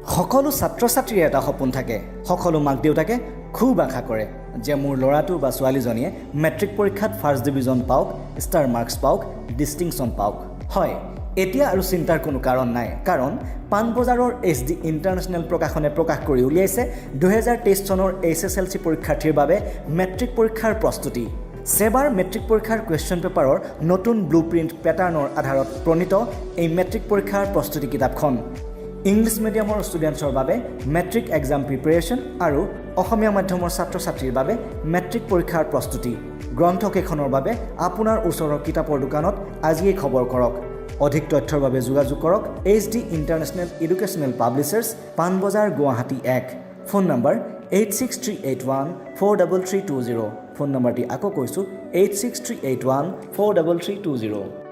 সকলো ছাত্ৰ-ছাত্ৰীৰ এটা সপোন থাকে সকলো মাক দেউতাকে খুব আশা কৰে যে মোৰ ল'ৰাটো বা ছোৱালীজনীয়ে মেট্ৰিক পৰীক্ষাত ফাৰ্ষ্ট ডিভিজন পাওক ষ্টাৰ মাৰ্কছ পাওক ডিষ্টিংশ্যন পাওক হয় এতিয়া আৰু চিন্তাৰ কোনো কাৰণ নাই কাৰণ পাণবজাৰৰ HD ইণ্টাৰনেশ্যনেল প্ৰকাশনে প্ৰকাশ কৰি উলিয়াইছে 2023 চনৰ HSLC পৰীক্ষাৰ্থীৰ বাবে মেট্ৰিক পৰীক্ষাৰ প্ৰস্তুতি সেবাৰ মেট্ৰিক পৰীক্ষাৰ কুৱেশ্যন পেপাৰৰ নতুন ব্লুপ্ৰিণ্ট পেটাৰ্নৰ আধাৰত প্ৰণীত এই মেট্ৰিক পৰীক্ষাৰ প্ৰস্তুতি কিতাপখন ইংলিছ মিডিয়ামৰ ষ্টুডেণ্টছৰ বাবে মেট্ৰিক এক্সাম প্ৰিপেৰেশ্যন আৰু অসমীয়া মাধ্যমৰ ছাত্ৰ-ছাত্ৰীৰ বাবে মেট্ৰিক পৰীক্ষাৰ প্ৰস্তুতি গ্ৰন্থকেইখনৰ বাবে আপোনাৰ ওচৰৰ কিতাপৰ দোকানত আজিয়ে খবৰ কৰক অধিক তথ্যৰ বাবে যোগাযোগ কৰক HD international educational publishers Panbazar Guwahati 1 phone number 8638143320 phone নম্বৰটি আকৌ কৈছোঁ 8638143320